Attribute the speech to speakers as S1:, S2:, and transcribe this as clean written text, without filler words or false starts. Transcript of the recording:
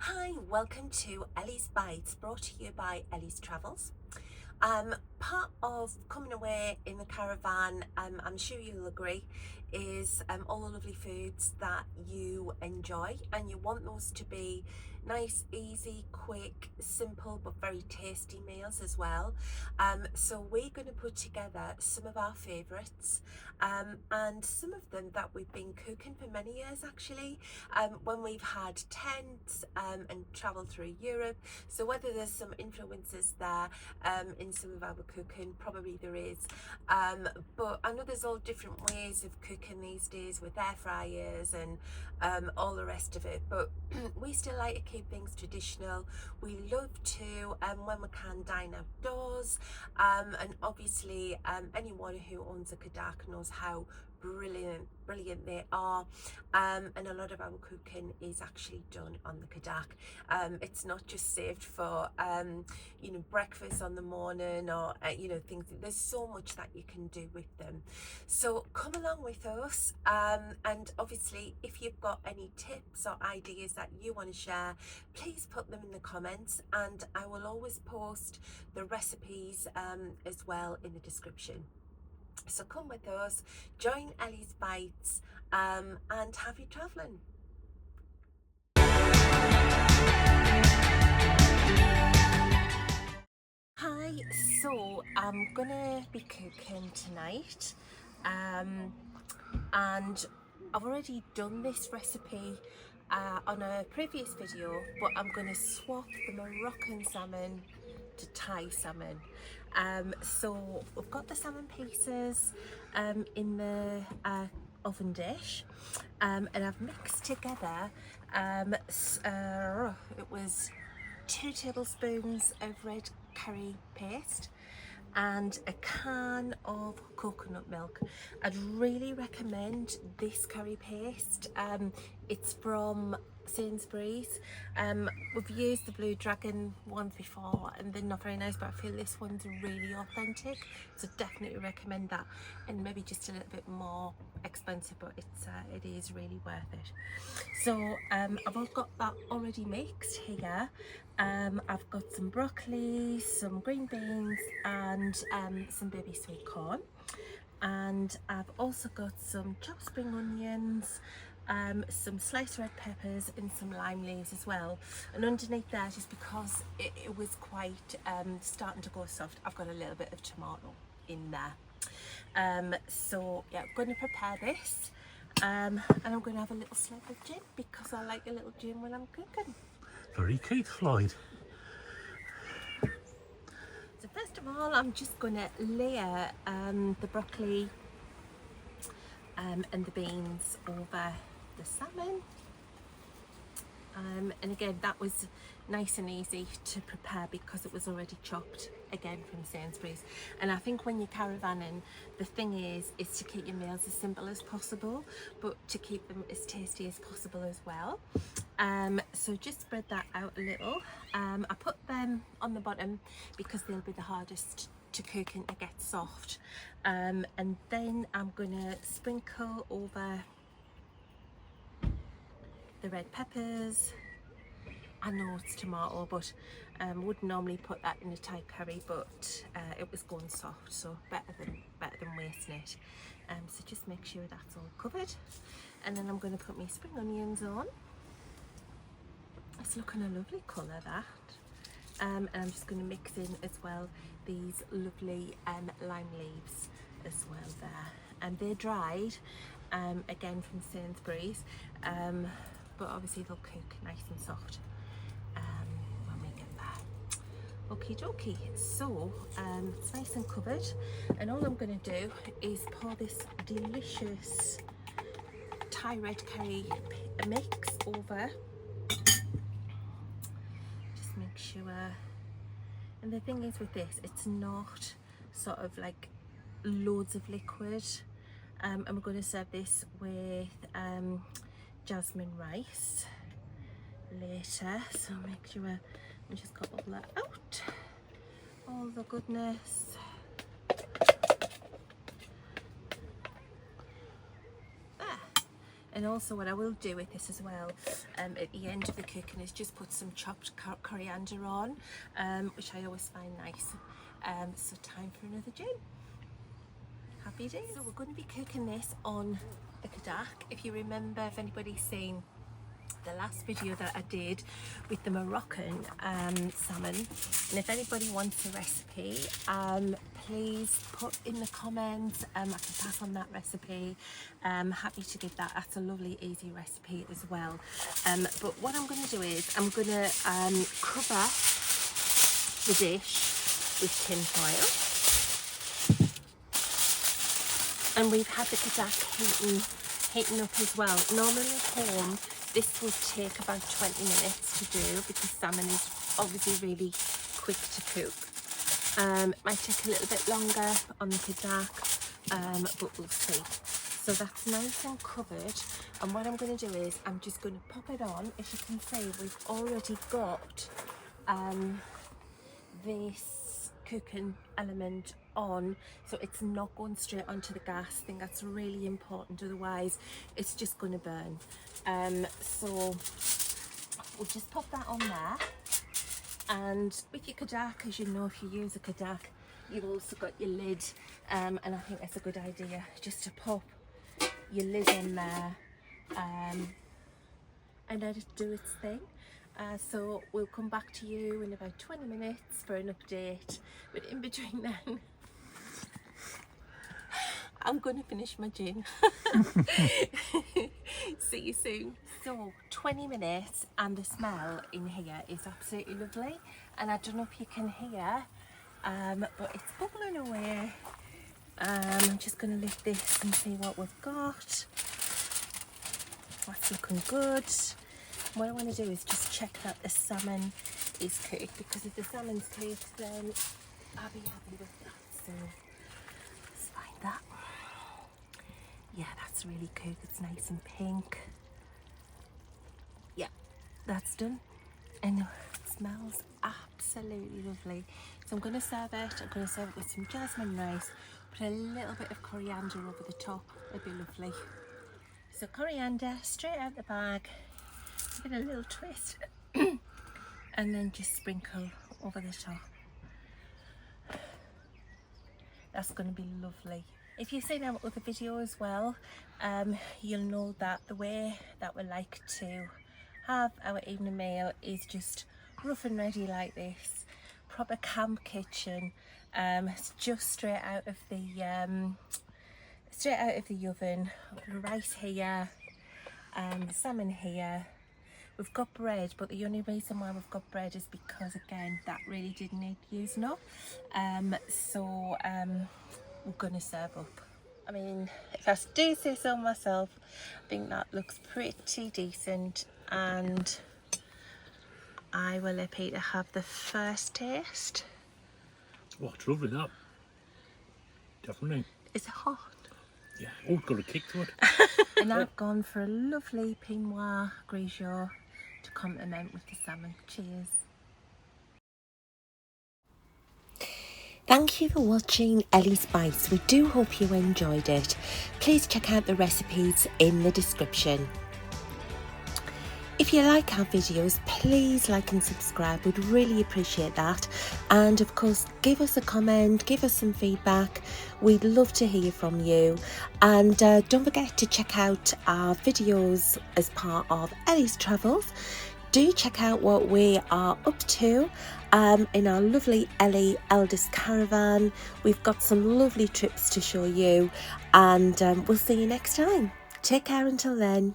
S1: Hi, welcome to Ellie's Bites, brought to you by Ellie's Travels. Part of coming away in the caravan, I'm sure you'll agree, is all the lovely foods that you enjoy, and you want those to be nice, easy, quick, simple but very tasty meals as well. So we're going to put together some of our favourites, and some of them that we've been cooking for many years actually, when we've had tents and travelled through Europe. So whether there's some influences there in some of our cooking, probably there is, but I know there's all different ways of cooking these days with air fryers and all the rest of it, but we still like to keep things traditional. We love to, when we can, dine outdoors, and obviously anyone who owns a Cadac knows how brilliant they are, and a lot of our cooking is actually done on the Cadac. It's not just saved for breakfast on the morning or things. There's so much that you can do with them, so come along with us, and obviously if you've got any tips or ideas that you want to share, please put them in the comments, and I will always post the recipes as well in the description. So come with us, join Ellie's Bites, and happy travelling. Hi, so I'm gonna be cooking tonight, and I've already done this recipe on a previous video, but I'm gonna swap the Moroccan salmon to Thai salmon. So we've got the salmon pieces in the oven dish, and I've mixed together it was 2 tablespoons of red curry paste and a can of coconut milk. I'd really recommend this curry paste. It's from Sainsbury's. We've used the Blue Dragon ones before and they're not very nice, but I feel this one's really authentic, so definitely recommend that, and maybe just a little bit more expensive, but it is really worth it. So I've got that already mixed here. I've got some broccoli, some green beans, and some baby sweet corn, and I've also got some chopped spring onions, some sliced red peppers, and some lime leaves as well. And underneath there, just because it was quite starting to go soft, I've got a little bit of tomato in there. So yeah, I'm going to prepare this, and I'm going to have a little slurp of gin because I like a little gin when I'm cooking.
S2: Very Keith Floyd.
S1: So first of all, I'm just going to layer the broccoli and the beans over the salmon. And again, that was nice and easy to prepare because it was already chopped, again from Sainsbury's. And I think when you're caravanning, the thing is to keep your meals as simple as possible, but to keep them as tasty as possible as well. So just spread that out a little. I put them on the bottom because they'll be the hardest to cook and to get soft. And then I'm gonna sprinkle over the red peppers. I know it's tomato, but wouldn't normally put that in a Thai curry, but it was going soft, so better than wasting it. So just make sure that's all covered, and then I'm going to put my spring onions on. It's looking a lovely colour, that. And I'm just going to mix in as well these lovely lime leaves as well there, and they're dried again from Sainsbury's, but obviously they'll cook nice and soft when we get there. Okie dokie, so it's nice and covered, and all I'm going to do is pour this delicious Thai red curry mix over. Just make sure. And the thing is with this, it's not sort of like loads of liquid. And we're going to serve this with jasmine rice later, so make sure we just got all that out, all the goodness. There. And also what I will do with this as well at the end of the cooking is just put some chopped coriander on, which I always find nice. So time for another gin. Happy days. So we're going to be cooking this on the Cadac. If you remember, if anybody's seen the last video that I did with the Moroccan salmon, and if anybody wants a recipe, please put in the comments. I can pass on that recipe. I'm happy to give that. That's a lovely easy recipe as well. But what I'm going to do is I'm going to cover the dish with tin foil, and we've had the Cadac heating up as well. Normally at home this will take about 20 minutes to do because salmon is obviously really quick to cook. Might take a little bit longer on the Cadac, but we'll see. So that's nice and covered, and what I'm going to do is I'm just going to pop it on. As you can see, we've already got this cooking element on, so it's not going straight onto the gas. I think that's really important, otherwise it's just going to burn. So we'll just pop that on there, and with your Cadac, as you know, if you use a Cadac, you've also got your lid, and I think that's a good idea just to pop your lid on there and let it do its thing. So we'll come back to you in about 20 minutes for an update, but in between then I'm going to finish my gin. See you soon. So 20 minutes, and the smell in here is absolutely lovely, and I don't know if you can hear, but it's bubbling away. I'm just going to lift this and see what we've got. That's looking good. What I want to do is just check that the salmon is cooked, because if the salmon's cooked, then I'll be happy with that. So let's find that. Yeah, that's really cooked. It's nice and pink. Yeah, that's done, and it smells absolutely lovely. So I'm going to serve it. I'm going to serve it with some jasmine rice, put a little bit of coriander over the top. It'd be lovely. So coriander straight out the bag, give it a little twist, and then just sprinkle over the top. That's going to be lovely. If you've seen our other video as well, you'll know that the way that we like to have our evening meal is just rough and ready like this. Proper camp kitchen. It's just straight out of the oven. The rice here, the salmon here. We've got bread, but the only reason why we've got bread is because, again, that really didn't need using up. So we're gonna serve up. I mean, if I do say so myself, I think that looks pretty decent, and I will let Peter have the first taste.
S2: Oh, it's lovely, that. Definitely.
S1: It's hot.
S2: Yeah, oh, it's got a kick to it.
S1: And I've gone for a lovely Pinot Grigio to complement with the salmon. Cheers. Thank you for watching Ellie's Bites. We do hope you enjoyed it. Please check out the recipes in the description. If you like our videos, please like and subscribe. We'd really appreciate that. And of course, give us a comment, give us some feedback. We'd love to hear from you. And don't forget to check out our videos as part of Ellie's Travels. Do check out what we are up to in our lovely Ellie eldest caravan. We've got some lovely trips to show you, and we'll see you next time. Take care until then.